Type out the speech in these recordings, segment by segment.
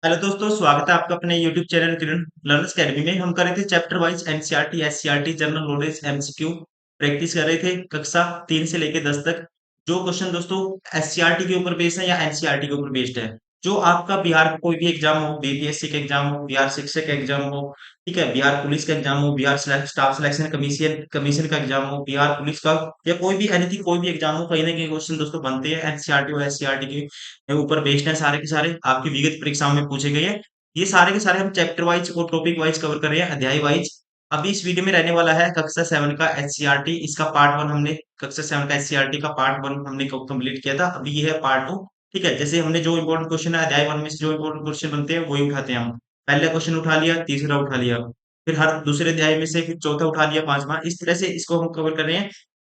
Hello दोस्तों, स्वागत है आपका अपने यूट्यूब चैनल किरण लर्नर्स अकेडमी में। हम कर रहे थे chapter wise NCERT, SCERT, general knowledge, MCQ practice कर रहे थे कक्षा 3 से लेके 10 तक। जो क्वेश्चन दोस्तों एससीईआरटी के ऊपर बेस्ड है या एनसीईआरटी के ऊपर बेस्ड है, जो आपका बिहार का कोई भी एग्जाम हो, बीपीएससी का एग्जाम हो, बिहार शिक्षक का एग्जाम हो, ठीक है, बिहार पुलिस का एग्जाम हो, Bihar staff selection commission commission का एग्जाम हो, बिहार पुलिस का, या कोई भी एनीथिंग, कोई भी एग्जाम हो, कहीं ना कहीं क्वेश्चन दोस्तों बनते हैं एनसीईआरटी और एससीईआरटी के ऊपर बेस्ड है। सारे के सारे आपकी विगत परीक्षाओं में पूछे गए हैं। ये सारे के सारे हम चैप्टर वाइज और टॉपिक वाइज कवर कर रहे हैं, अध्याय वाइज। अभी इस वीडियो में रहने वाला है कक्षा 7 का एचसीईआरटी। इसका पार्ट 1 हमने, कक्षा 7 का एचसीईआरटी का पार्ट 1 हमने कंप्लीट किया था। अभी ये है पार्ट 2। ठीक है, जैसे हमने जो इंपॉर्टेंट क्वेश्चन है अध्याय 1 में से जो इंपॉर्टेंट क्वेश्चन बनते हैं वही उठाते हैं हम। पहला क्वेश्चन उठा लिया, तीसरा उठा लिया, फिर हर दूसरे अध्याय में से फिर चौथा उठा लिया, पांचवा, इस तरह से इसको हम कवर कर रहे हैं।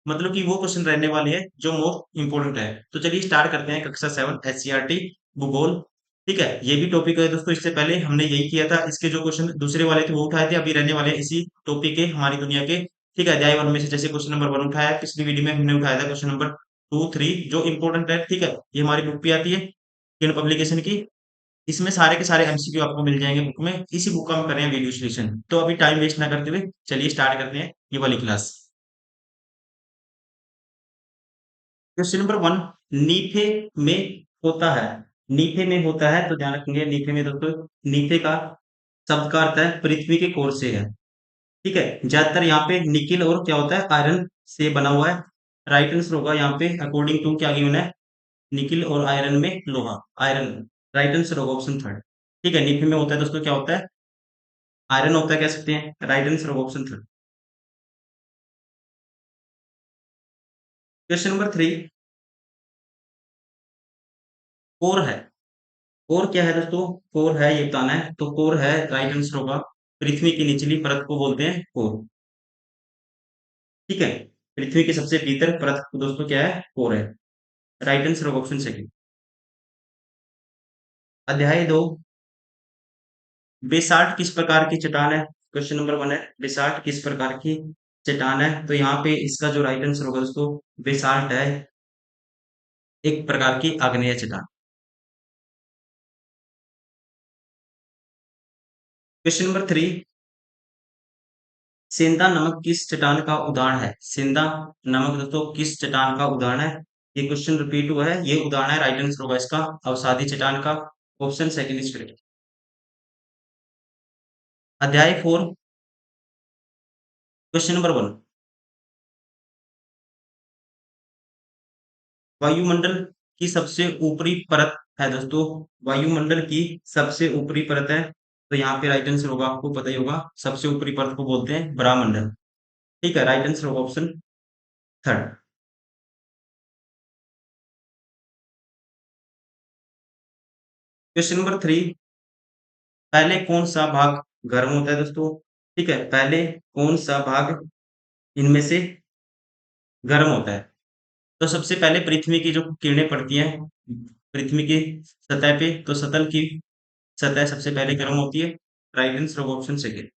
मतलब कि वो क्वेश्चन रहने वाले हैं जो मोस्ट इंपोर्टेंट है। तो चलिए स्टार्ट करते हैं कक्षा 7 एचसीईआरटी भूगोल। ठीक है, ये भी टॉपिक है दोस्तों, इससे पहले हमने यही किया था। इसके जो क्वेश्चन दूसरे वाले थे वो उठाए थे, अभी रहने वाले हैं इसी टॉपिक के, हमारी दुनिया के। ठीक है, अध्याय 1 में से जैसे क्वेश्चन नंबर 1 उठाया, पिछली वीडियो में हमने उठाया था क्वेश्चन नंबर 2, 3 जो इंपॉर्टेंट है। ठीक है, ये हमारी बुक पे आती है किन पब्लिकेशन की। इसमें सारे के सारे एमसीक्यू आपको मिल जाएंगे बुक में। इसी बुक का हम कर रहे हैं वीडियो सॉल्यूशन। तो अभी टाइम वेस्ट ना करते हुए चलिए स्टार्ट करते हैं ये वाली क्लास। क्वेश्चन नंबर 1, नीफे में होता है। नीफे में होता है तो ध्यान रखेंगे, नीफे में दोस्तों, नीफे का शब्द का अर्थ है पृथ्वी के कोर से है। ठीक है, ज्यादातर यहाँ पे निकिल और क्या होता है, आयरन से बना हुआ है। राइट आंसर होगा यहाँ पे अकॉर्डिंग टू क्या गिवन है, निकिल और आयरन में लोहा, आयरन। राइट आंसर होगा ऑप्शन थर्ड। ठीक है, नीफे में होता है दोस्तों क्या होता है, आयरन होता है, कह सकते हैं। राइट आंसर होगा option third. Question number 3, core है। कोर क्या है दोस्तों, कोर है ये बताना है। तो कोर है, राइट आंसर होगा पृथ्वी की निचली परत को बोलते हैं कोर। ठीक है, पृथ्वी के सबसे भीतर परत को दोस्तों क्या है, कोर है। राइट आंसर होगा ऑप्शन सेकंड। अध्याय 2, बेसाल्ट किस प्रकार की चट्टान है। क्वेश्चन नंबर 1 है, बेसाल्ट किस प्रकार की चट्टान है। तो यहाँ पे इसका जो राइट आंसर होगा दोस्तों, बेसाल्ट है एक प्रकार की आग्नेय चट्टान। क्वेश्चन नंबर 3, सेंधा नमक किस चट्टान का उदाहरण है। सेंधा नमक दोस्तों किस चट्टान का उदाहरण है। ये क्वेश्चन रिपीट हुआ है, ये उदाहरण है। राइट आंसर होगा इसका अवसादी चट्टान का, ऑप्शन सेकंड इज करेक्ट। अध्याय 4, क्वेश्चन नंबर 1, वायुमंडल की सबसे ऊपरी परत है दोस्तों। वायुमंडल की सबसे ऊपरी परत है, तो यहाँ पे राइट आंसर होगा, आपको पता ही होगा, सबसे ऊपरी परत को बोलते हैं ब्रह्मंडल। ठीक है, राइट आंसर होगा ऑप्शन थर्ड। क्वेश्चन नंबर 3, पहले कौन सा भाग गर्म होता है दोस्तों। ठीक है, पहले कौन सा भाग इनमें से गर्म होता है। तो सबसे पहले पृथ्वी की जो किरणें पड़ती हैं पृथ्वी की सतह पे, तो सतल की सतह सबसे पहले गर्म होती है। राइट आंसर होगा ऑप्शन सेकेंड।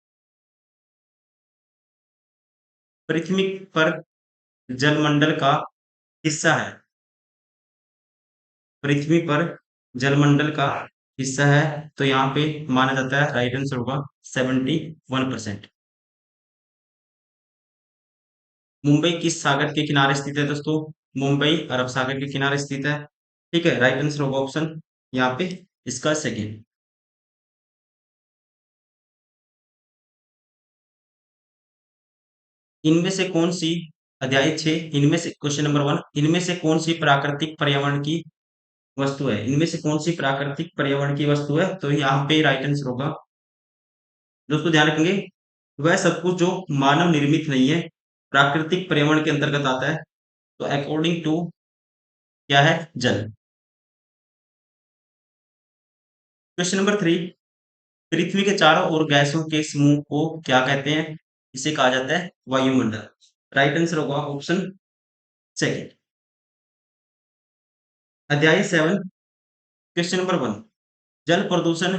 पृथ्वी पर जलमंडल का हिस्सा है। पृथ्वी पर जलमंडल का हिस्सा है, तो यहाँ पे माना जाता है, राइट आंसर होगा 71%। मुंबई किस सागर के किनारे स्थित है दोस्तों। मुंबई अरब सागर के किनारे स्थित है। ठीक है, राइट आंसर होगा ऑप्शन यहाँ पे इसका सेकेंड। इनमें से कौन सी, अध्याय 6, इनमें से क्वेश्चन नंबर 1, इनमें से कौन सी प्राकृतिक पर्यावरण की वस्तु है। इनमें से कौन सी प्राकृतिक पर्यावरण की वस्तु है, तो यहाँ पे राइट आंसर होगा दोस्तों, ध्यान रखेंगे, वह सब कुछ जो मानव निर्मित नहीं है, प्राकृतिक पर्यावरण के अंतर्गत आता है। तो अकॉर्डिंग टू क्या है, जल। क्वेश्चन नंबर 3, पृथ्वी के चारों ओर गैसों के समूह को क्या कहते हैं। इसे कहा जाता है वायुमंडल। राइट आंसर होगा ऑप्शन सेकेंड। अध्याय 7, क्वेश्चन नंबर 1, जल प्रदूषण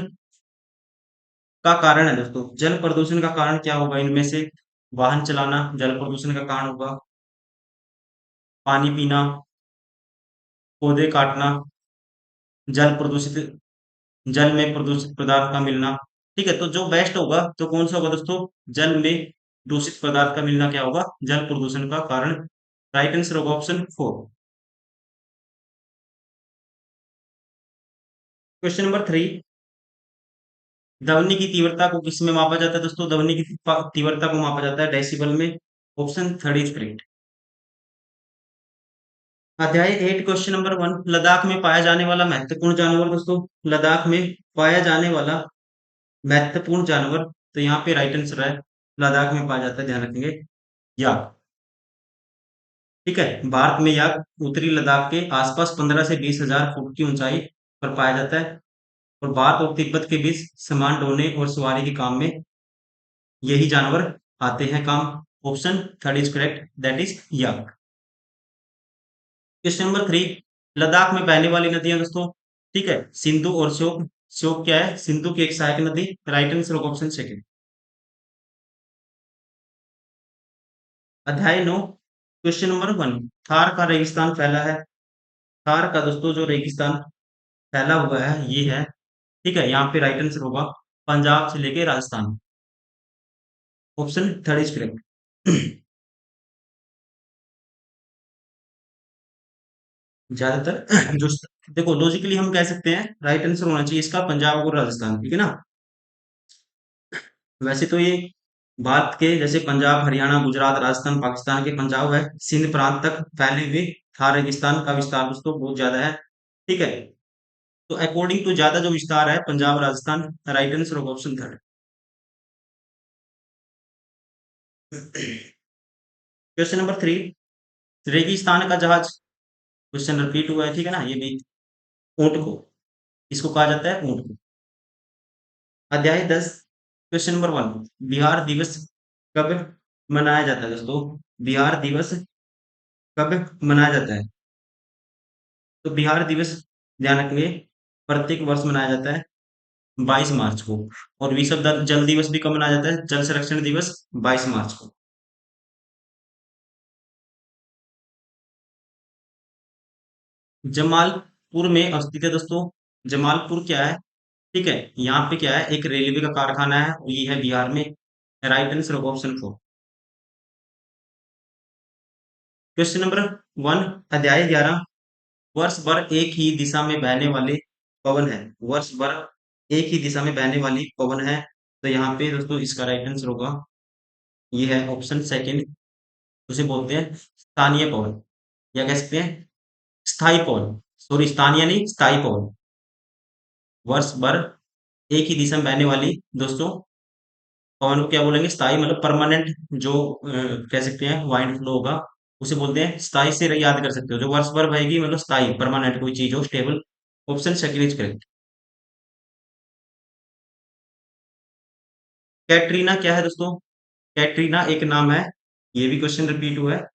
का कारण है दोस्तों। जल प्रदूषण का कारण क्या होगा इनमें से, वाहन चलाना जल प्रदूषण का कारण होगा, पानी पीना, पौधे काटना, जल प्रदूषित जल में प्रदूषित पदार्थ का मिलना। ठीक है, तो जो बेस्ट होगा तो कौन सा होगा दोस्तों? जल में दूषित पदार्थ का मिलना क्या होगा? जल प्रदूषण का कारण। राइट आंसर होगा ऑप्शन 4। क्वेश्चन नंबर 3, ध्वनि की तीव्रता को किस में मापा जाता है दोस्तों? ध्वनि की तीव्रता को मापा जाता है डेसिबल में। Option third is correct. अध्याय 8 क्वेश्चन नंबर 1, लद्दाख में पाया जाने वाला महत्वपूर्ण जानवर दोस्तों। लद्दाख में पाया जाने वाला महत्वपूर्ण जानवर, तो यहाँ पे राइट आंसर है, लद्दाख में पाया जाता है, ध्यान रखेंगे, याक। ठीक है, भारत में याक उत्तरी लद्दाख के आसपास 15 से 20,000 फुट की ऊंचाई पर पाया जाता है, और भारत और तिब्बत के बीच सामान ढोने और सवारी के काम में यही जानवर आते हैं काम। Option third is correct, that is yak. Question number 3, Ladakh में बहने वाली नदियां दोस्तों। ठीक है, सिंधु और श्योक। श्योक क्या है? सिंधु की एक सहायक नदी। राइट आंसर होगा ऑप्शन सेकंड। अध्याय 9 क्वेश्चन नंबर 1, थार का रेगिस्तान फैला है। थार का दोस्तों जो रेगिस्तान फैला हुआ है ये है। ठीक है, यहाँ पे राइट आंसर होगा पंजाब से लेके Rajasthan. Option third is correct. ज्यादातर जो, देखो लॉजिकली हम कह सकते हैं राइट आंसर होना चाहिए इसका पंजाब और राजस्थान, ठीक है ना। वैसे तो ये भारत के जैसे पंजाब, हरियाणा, गुजरात, राजस्थान, पाकिस्तान के पंजाब है, सिंध प्रांत तक फैले हुए थार रेगिस्तान का विस्तार दोस्तों बहुत ज्यादा है। ठीक है, तो अकॉर्डिंग टू ज्यादा जो विस्तार है पंजाब राजस्थान, राइट आंसर होगा ऑप्शन थर्ड। क्वेश्चन नंबर 3, रेगिस्तान का जहाज। क्वेश्चन रिपीट हुआ है, ठीक है ना, ये भी। ऊंट को, इसको कहा जाता है ऊंट को। अध्याय 10 क्वेश्चन नंबर 1, बिहार दिवस कब मनाया जाता है दोस्तों? बिहार दिवस कब मनाया जाता है? तो बिहार दिवस, ध्यान रखेंगे, प्रत्येक वर्ष मनाया जाता है 22 मार्च को। और विश्व जल दिवस भी कब मनाया जाता है? जल संरक्षण दिवस 22 मार्च को। जमालपुर में अवस्थित है दोस्तों। जमालपुर क्या है? ठीक है, यहाँ पे क्या है, एक रेलवे का कारखाना है, और ये है बिहार में। राइट आंसर होगा ऑप्शन 4। क्वेश्चन नंबर 1, अध्याय 11, वर्ष भर एक ही दिशा में बहने वाले पवन है। वर्ष भर एक ही दिशा में बहने वाली पवन है, तो यहाँ पे दोस्तों इसका राइट आंसर होगा, ये है ऑप्शन सेकंड। उसे बोलते हैं स्थानीय पवन, या कह सकते हैं स्थायी पवन। सॉरी, स्थानीय नहीं, स्थायी पवन। वर्ष भर एक ही दिशा में बहने वाली दोस्तों पवन को क्या बोलेंगे? स्थायी, मतलब परमानेंट। जो कह सकते हैं वाइंड फ्लो होगा, उसे बोलते हैं स्थायी। से याद कर सकते हो, जो वर्ष भर बहेगी मतलब स्थायी, परमानेंट, कोई चीज हो stable. Option second is correct. Katrina क्या है दोस्तों? कैटरीना एक नाम है, ये भी क्वेश्चन रिपीट हुआ है,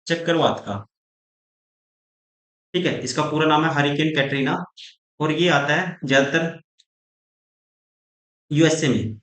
चक्रवात का। ठीक है, इसका पूरा नाम है हरिकेन कैटरीना, और ये आता है ज्यादातर यूएसए में।